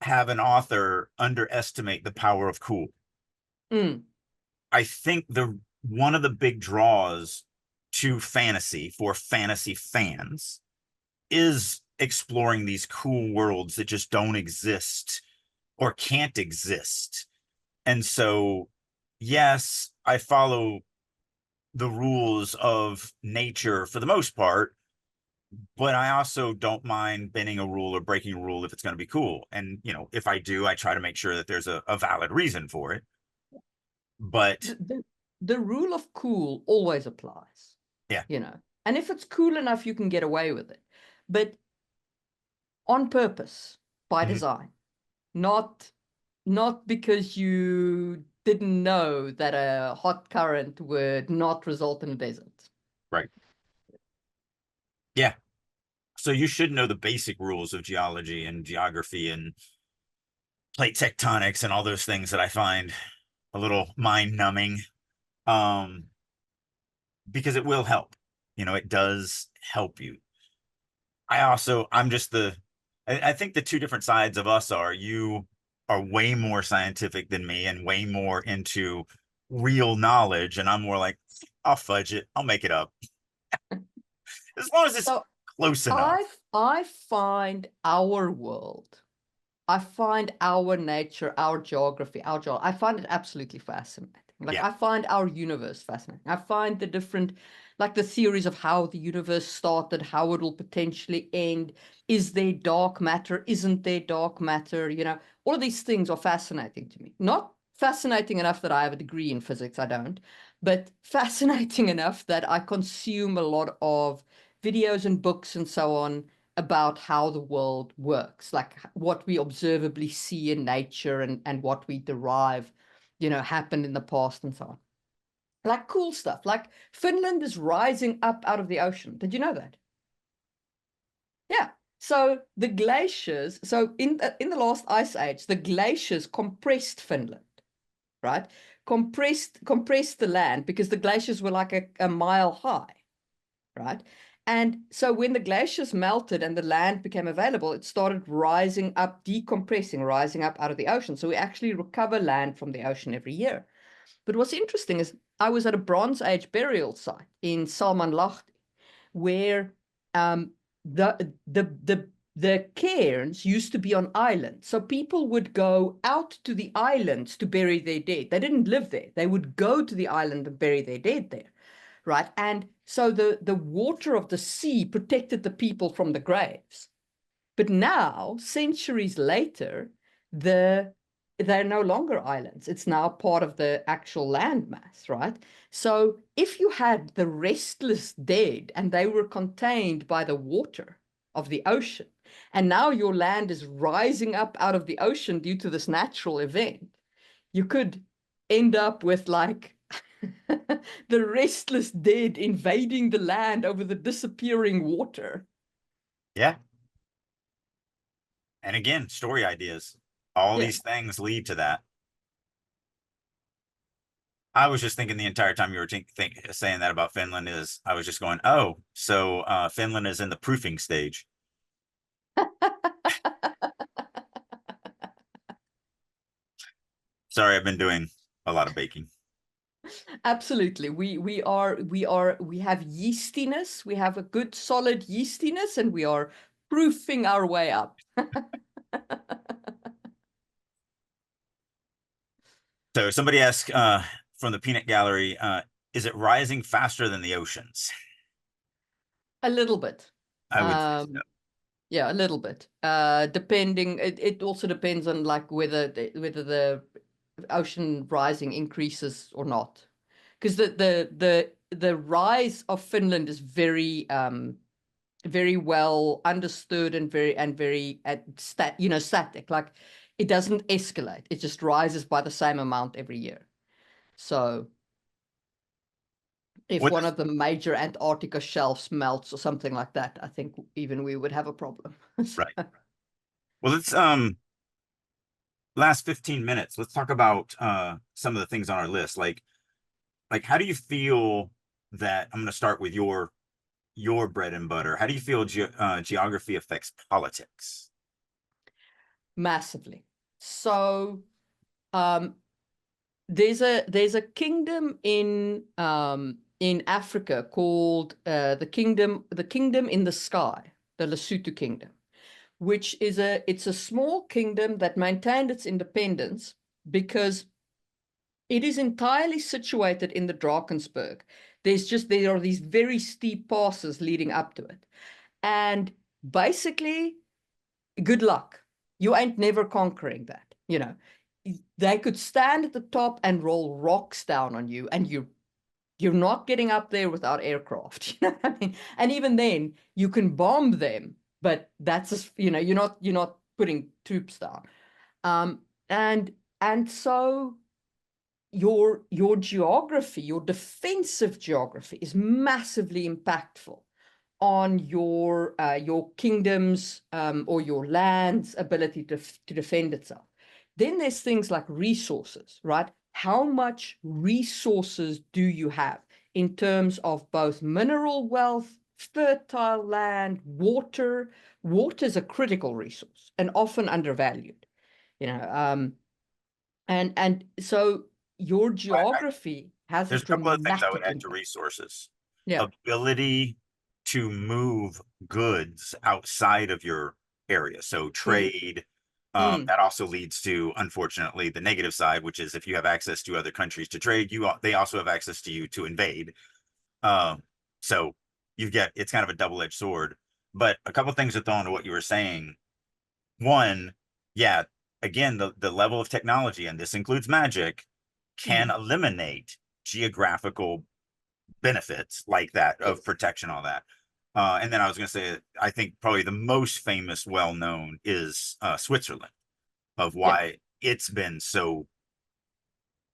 have an author underestimate the power of cool.
Mm,
I think the one of the big draws to fantasy for fantasy fans is exploring these cool worlds that just don't exist or can't exist. And so, yes, I follow the rules of nature for the most part, but I also don't mind bending a rule or breaking a rule if it's going to be cool. And, you know, if I do, I try to make sure that there's a valid reason for it. But
the rule of cool always applies,
yeah,
and if it's cool enough, you can get away with it, but on purpose, by
mhm,
design, not because you didn't know that a hot current would not result in a desert.
right. Yeah. So you should know the basic rules of geology and geography and plate tectonics and all those things that I find a little mind numbing. Um, because it will help. You know, it does help you. I'm just I think the two different sides of us are, you are way more scientific than me and way more into real knowledge. And I'm more like, I'll fudge it. I'll make it up. As long as it's
So
close enough.
I find our world, I find our nature, our geography, I find it absolutely fascinating. Like
Yeah.
I find our universe fascinating. I find the different, like the theories of how the universe started, how it will potentially end. Is there dark matter? Isn't there dark matter? All of these things are fascinating to me. Not fascinating enough that I have a degree in physics, I don't, but fascinating enough that I consume a lot of videos and books and so on about how the world works, like what we observably see in nature and what we derive, happened in the past and so on. Like cool stuff. Like Finland is rising up out of the ocean. Did you know that? Yeah. So the glaciers, so in the last ice age, the glaciers compressed Finland, right? Compressed the land because the glaciers were like a mile high, right? And so when the glaciers melted and the land became available, it started rising up, decompressing, rising up out of the ocean. So we actually recover land from the ocean every year. But what's interesting is I was at a Bronze Age burial site in Salmanlahti, where the cairns used to be on islands. So people would go out to the islands to bury their dead. They didn't live there. They would go to the island and bury their dead there, right? And so the water of the sea protected the people from the graves. But now, centuries later, they're no longer islands. It's now part of the actual landmass, right? So if you had the restless dead and they were contained by the water of the ocean, and now your land is rising up out of the ocean due to this natural event, you could end up with like the restless dead invading the land over the disappearing water.
Yeah. And again, story ideas. All
Yeah.
these things lead to that. I was just thinking the entire time you were saying that about Finland is I was just going, oh, so Finland is in the proofing stage. Sorry, I've been doing a lot of baking.
Absolutely. We have yeastiness. We have a good solid yeastiness, and we are proofing our way up.
So somebody asked from the peanut gallery, is it rising faster than the oceans?
A little bit.
I would say so.
Yeah, a little bit. Depending, it also depends on like whether the ocean rising increases or not. Because the rise of Finland is very well understood and very static. Like it doesn't escalate. It just rises by the same amount every year. So if
What
one
is,
of the major Antarctica shelves melts or something like that, I think even we would have a problem.
right. Well, let's last 15 minutes. Let's talk about some of the things on our list. Like how do you feel that I'm going to start with your bread and butter. How do you feel geography affects politics?
Massively. So um, there's a kingdom in Africa called the kingdom in the sky, the Lesotho kingdom, which is it's a small kingdom that maintained its independence because it is entirely situated in the Drakensberg. There are these very steep passes leading up to it. And basically, good luck. You ain't never conquering that. They could stand at the top and roll rocks down on you, and you're not getting up there without aircraft. You know what I mean? And even then, you can bomb them, but that's just, you're not putting troops down. Um, and and so your geography, your defensive geography, is massively impactful on your kingdom's or your land's ability to defend itself. Then there's things like resources, right? How much resources do you have in terms of both mineral wealth, fertile land, water? Water is a critical resource and often undervalued, you know. And so your geography has a
There's a couple of things I would
dramatic
add to
impact.
resources.
Yeah.
Ability to move goods outside of your area. So
Mm,
trade,
mm,
that also leads to, unfortunately, the negative side, which is if you have access to other countries to trade, they also have access to you to invade. Um, so it's kind of a double-edged sword. But a couple of things to throw into what you were saying. One, yeah, again, the level of technology, and this includes magic, can
mm.
eliminate geographical benefits like that of
Yes.
protection, all that. And then I was going to say, I think probably the most famous, well known is Switzerland, of
Yeah.
why it's been so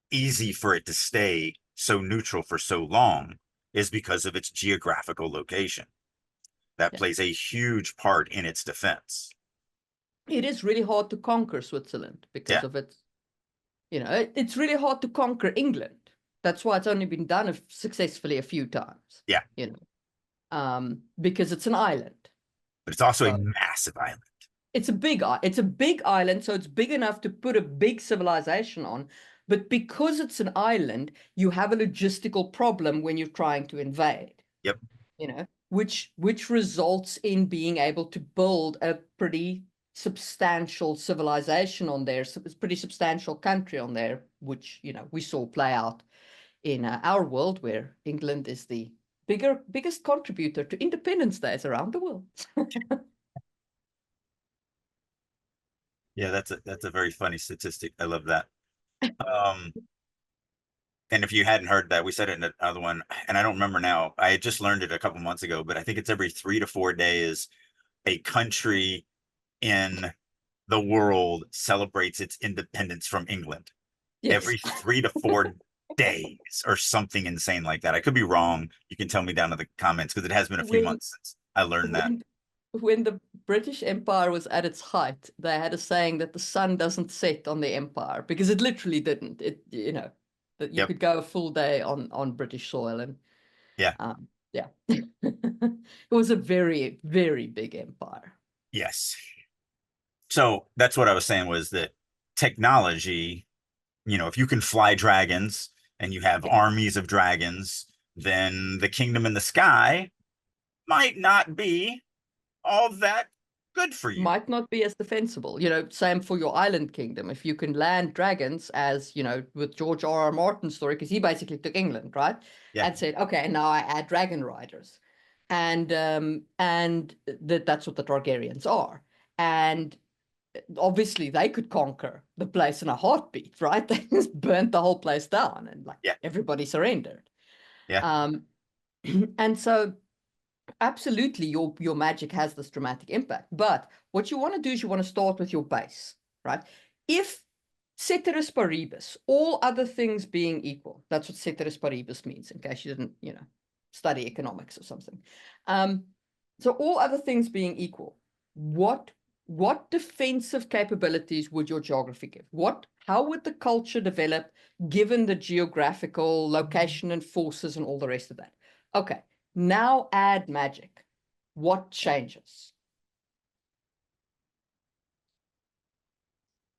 easy for it to stay so neutral for so long is because of its geographical location. That
Yeah.
plays a huge part in its defense.
It is really hard to conquer Switzerland because
Yeah,
of its, it's really hard to conquer England. That's why it's only been done successfully a few times,
yeah,
because it's an island.
but it's also a
So
massive island.
it's a big island, so it's big enough to put a big civilization on. But because it's an island, you have a logistical problem when you're trying to invade.
Yep.
Which results in being able to build a pretty substantial civilization on there, so it's a pretty substantial country on there, which we saw play out in our world, where England is the biggest contributor to independence days around the world.
Yeah, that's a very funny statistic. I love that. Um, and if you hadn't heard that, we said it in the other one, and I don't remember now. I had just learned it a couple months ago, but I think it's every 3 to 4 days a country in the world celebrates its independence from England.
Yes.
Every 3 to 4 days or something insane like that. I could be wrong. You can tell me down in the comments because it has been a few
when
months since I learned that.
when when the British Empire was at its height, they had a saying that the sun doesn't set on the empire, because it literally didn't. That you
Yep.
could go a full day on British soil, and
Yeah.
yeah, it was a very, very big empire.
Yes. So that's what I was saying, was that technology, if you can fly dragons and you have
Yeah.
armies of dragons, then the kingdom in the sky might not be all that good for you.
Might not be as defensible. Same for your island kingdom. If you can land dragons, as with George R.R. Martin's story, because he basically took England, right?
Yeah.
And said, okay, now I add dragon riders. And that's what the Targaryens are. And obviously they could conquer the place in a heartbeat, right? They just burnt the whole place down, and like
Yeah.
everybody surrendered.
Yeah.
Um, and so absolutely your magic has this dramatic impact. But what you want to do is you want to start with your base, right? If ceteris paribus, all other things being equal, that's what ceteris paribus means, in case you didn't, study economics or something. So all other things being equal, what defensive capabilities would your geography give? How would the culture develop given the geographical location and forces and all the rest of that? Okay, now add magic. What changes?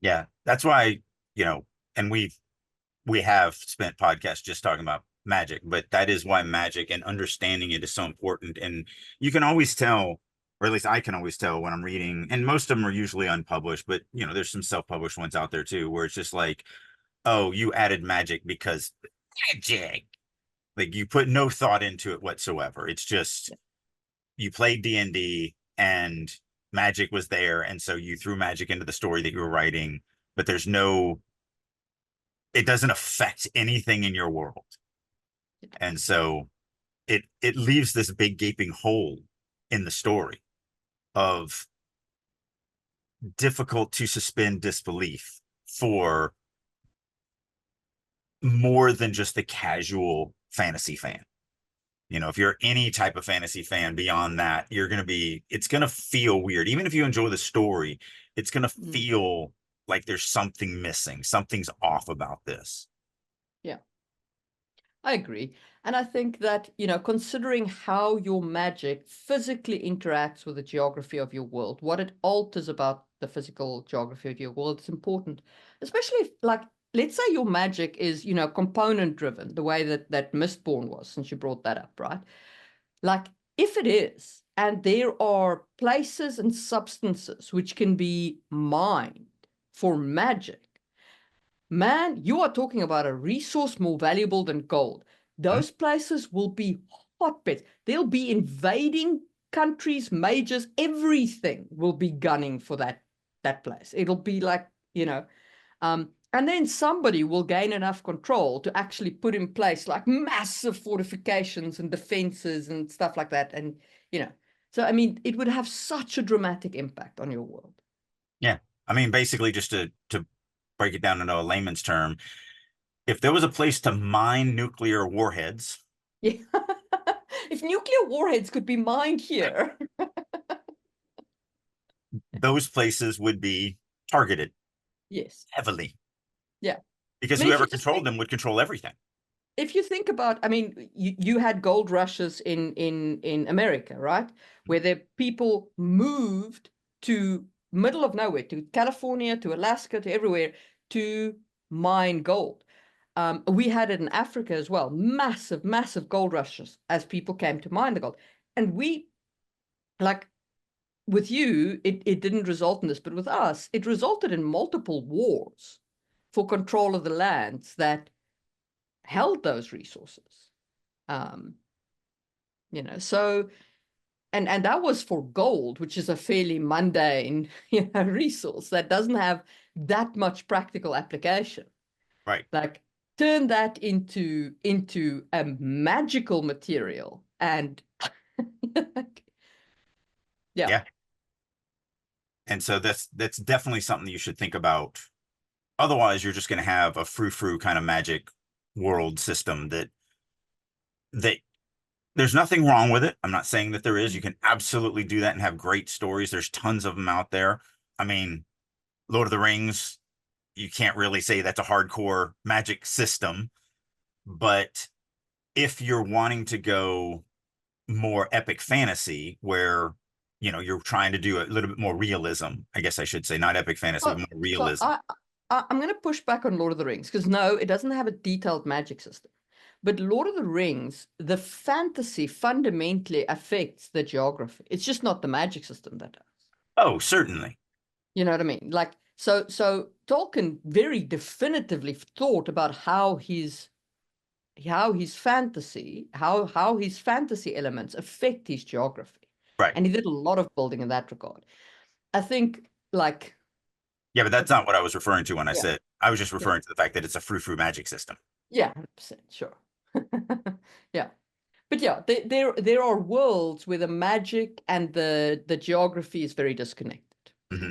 Yeah. That's why, and we have spent podcasts just talking about magic, but that is why magic and understanding it is so important. And you can always tell, or at least I can always tell when I'm reading, and most of them are usually unpublished, but there's some self-published ones out there too, where it's just like, oh, you added magic because magic. Like, you put no thought into it whatsoever. It's just you played D&D and magic was there, and so you threw magic into the story that you were writing, but it doesn't affect anything in your world. And so it leaves this big gaping hole in the story of difficult to suspend disbelief for more than just the casual fantasy fan. If you're any type of fantasy fan beyond that, it's going to feel weird. Even if you enjoy the story, it's going to feel like there's something missing. Something's off about this.
Yeah, I agree. And I think that, considering how your magic physically interacts with the geography of your world, what it alters about the physical geography of your world is important. Especially if, like, let's say your magic is, component driven, the way that Mistborn was, since you brought that up, right? Like, if it is, and there are places and substances which can be mined for magic, man, you are talking about a resource more valuable than gold.
Hmm?
Those places will be hotbeds. They'll be invading countries, majors, everything will be gunning for that place. It'll be like, and then somebody will gain enough control to actually put in place like massive fortifications and defenses and stuff like that. And, so I mean, it would have such a dramatic impact on your world.
Yeah. I mean, basically, just to break it down into a layman's term, if there was a place to mine nuclear warheads,
Yeah. If nuclear warheads could be mined here.
those places would be targeted
Yes.
heavily,
Yeah. I
because
mean, if
whoever
you just
controlled
think,
them would control everything.
if you think about, I mean, you had gold rushes in America, right? Where the people moved to middle of nowhere, to California, to Alaska, to everywhere to mine gold. We had it in Africa as well, massive, massive gold rushes as people came to mine the gold. And we, like, with you, it didn't result in this, but with us, it resulted in multiple wars for control of the lands that held those resources. Um, so and that was for gold, which is a fairly mundane, resource that doesn't have that much practical application.
Right.
Like, turn that into a magical material, and yeah.
Yeah. And so that's definitely something you should think about. Otherwise, you're just going to have a frou-frou kind of magic world system that there's nothing wrong with it. I'm not saying that there is. You can absolutely do that and have great stories. There's tons of them out there. I mean, Lord of the Rings, you can't really say that's a hardcore magic system. But if you're wanting to go more epic fantasy, where you're trying to do a little bit more realism, I guess I should say, not epic fantasy,
So,
but more
so
realism.
I'm going to push back on Lord of the Rings because no, it doesn't have a detailed magic system. But Lord of the Rings, the fantasy fundamentally affects the geography. It's just not the magic system that does.
Oh, certainly.
You know what I mean? Like, so Tolkien very definitively thought about how his fantasy elements affect his geography.
Right.
And he did a lot of building in that regard. I think like
Yeah, but that's not what I was referring to when I
yeah,
said, I was just
yeah,
referring to the fact that it's a frou-frou magic system.
yeah, 100%, sure. Yeah. But yeah, there are worlds where the magic and the geography is very disconnected.
Hmm.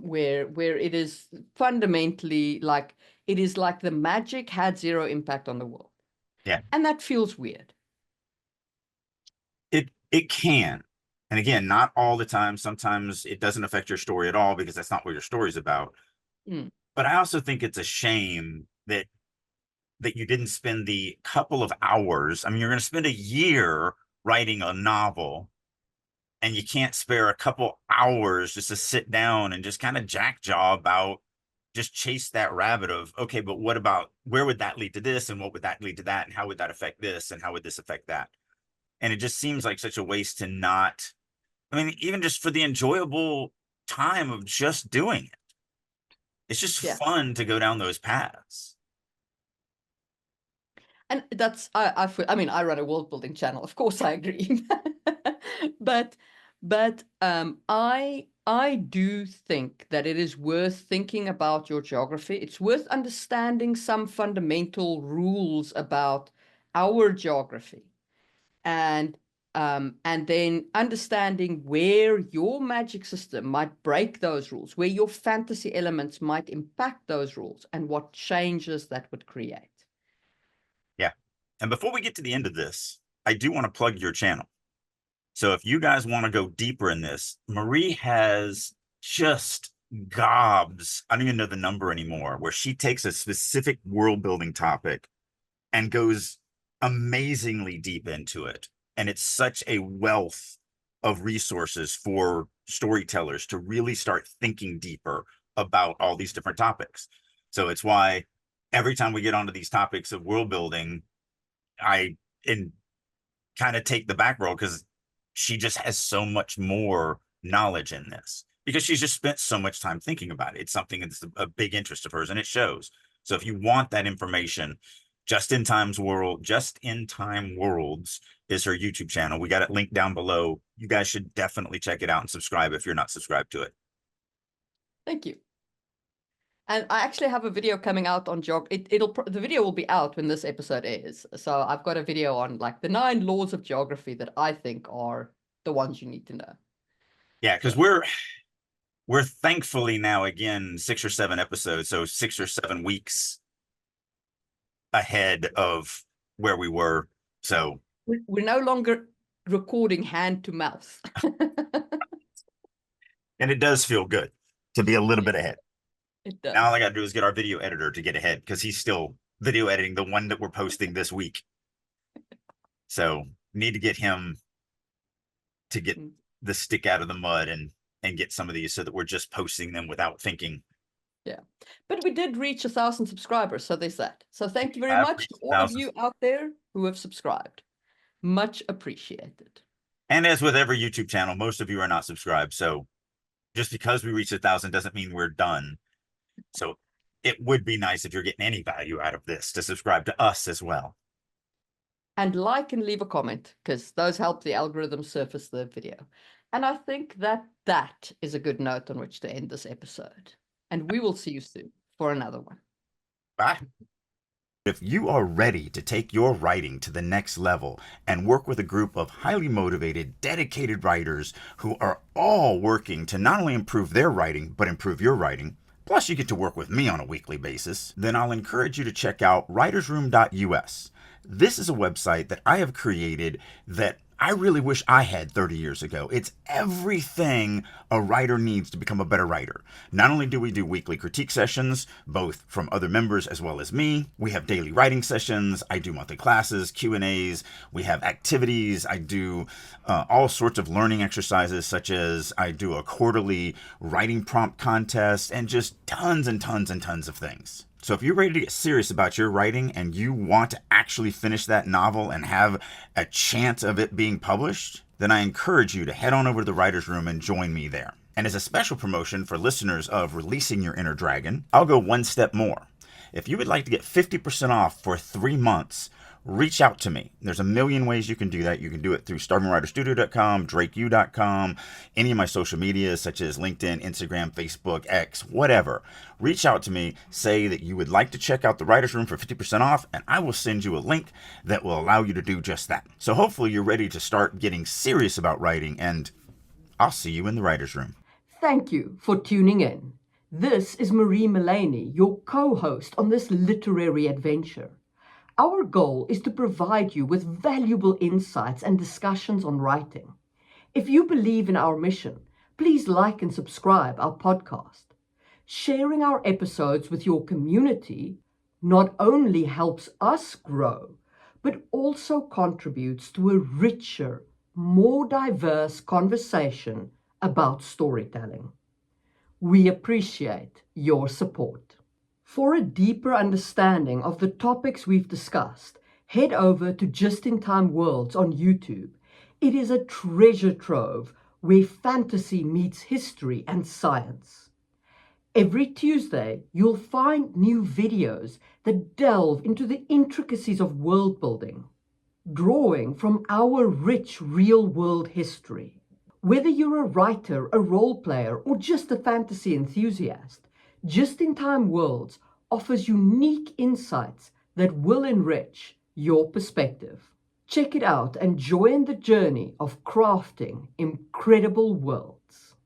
Where it is fundamentally like it is like the magic had zero impact on the world.
Yeah,
And that feels weird.
it can. And again, not all the time. Sometimes it doesn't affect your story at all because that's not what your story's about.
Mm,
But I also think it's a shame that you didn't spend the couple of hours. I mean, you're going to spend a year writing a novel, and you can't spare a couple hours just to sit down and just kind of jackjaw about, just chase that rabbit of, okay, but what about, where would that lead to this, and what would that lead to that, and how would that affect this, and how would this affect that? And it just seems like such a waste to not, I mean, even just for the enjoyable time of just doing it. It's just
yeah.
fun to go down those paths.
And that's I mean I run a world building channel. Of course I agree. but I do think that it is worth thinking about your geography. It's worth understanding some fundamental rules about our geography. And then understanding where your magic system might break those rules, where your fantasy elements might impact those rules, and what changes that would create.
Yeah. And before we get to the end of this, I do want to plug your channel. So if you guys want to go deeper in this, Marie has just gobs, I don't even know the number anymore, where she takes a specific world building topic and goes amazingly deep into it. And it's such a wealth of resources for storytellers to really start thinking deeper about all these different topics. So it's why every time we get onto these topics of world building, I in kind of take the back row because she just has so much more knowledge in this because she's just spent so much time thinking about it. It's something that's a big interest of hers, and it shows. So if you want that information, Just in Time Worlds is her YouTube channel. We got it linked down below. You guys should definitely check it out and subscribe if you're not subscribed to it.
Thank you. And I actually have a video coming out on the video will be out when this episode is. So I've got a video on like the 9 laws of geography that I think are the ones you need to know.
Yeah, because
So
we're thankfully now again 6 or 7 episodes, so 6 or 7 weeks ahead of where we were. So
we're no longer recording hand to mouth.
and it does feel good to be a little
Yeah,
bit ahead.
it
Now all I
does.
got to do is get our video editor to get ahead because he's still video editing the one that we're posting this week. So need to get him to get
Mm,
the stick out of the mud and get some of these so that we're just posting them without thinking.
yeah. But we did reach 1,000 subscribers, so there's that. So thank you very
I've
much to
reached
all of
thousands.
you out there who have subscribed. Much appreciated.
And as with every YouTube channel, most of you are not subscribed. So just because we reached 1,000 doesn't mean we're done. So it would be nice if you're getting any value out of this to subscribe to us as well.
And like and leave a comment because those help the algorithm surface the video. And I think that is a good note on which to end this episode. And we will see you soon for another one.
Bye. If you are ready to take your writing to the next level and work with a group of highly motivated, dedicated writers who are all working to not only improve their writing, but improve your writing, plus you get to work with me on a weekly basis, then I'll encourage you to check out writersroom.us. This is a website that I have created that I really wish I had 30 years ago. It's everything a writer needs to become a better writer. Not only do we do weekly critique sessions, both from other members as well as me, we have daily writing sessions, I do monthly classes, Q&As, we have activities, I do all sorts of learning exercises, such as I do a quarterly writing prompt contest, and just tons and tons and tons of things. So if you're ready to get serious about your writing and you want to actually finish that novel and have a chance of it being published, then I encourage you to head on over to the writer's room and join me there. And as a special promotion for listeners of Releasing Your Inner Dragon, I'll go one step more. If you would like to get 50% off for 3 months, reach out to me. There's a million ways you can do that. You can do it through starvingwriterstudio.com, drakeu.com, any of my social medias such as LinkedIn, Instagram, Facebook, X, whatever. Reach out to me, say that you would like to check out the Writer's Room for 50% off, and I will send you a link that will allow you to do just that. So hopefully you're ready to start getting serious about writing, and I'll see you in the Writer's Room.
Thank you for tuning in. This is Marie Mullaney, your co-host on this literary adventure. Our goal is to provide you with valuable insights and discussions on writing. If you believe in our mission, please like and subscribe our podcast. Sharing our episodes with your community not only helps us grow, but also contributes to a richer, more diverse conversation about storytelling. We appreciate your support. For a deeper understanding of the topics we've discussed, head over to Just in Time Worlds on YouTube. It is a treasure trove where fantasy meets history and science. Every Tuesday, you'll find new videos that delve into the intricacies of world building, drawing from our rich real-world history. Whether you're a writer, a role player, or just a fantasy enthusiast, Just in Time Worlds offers unique insights that will enrich your perspective. Check it out and join the journey of crafting incredible worlds.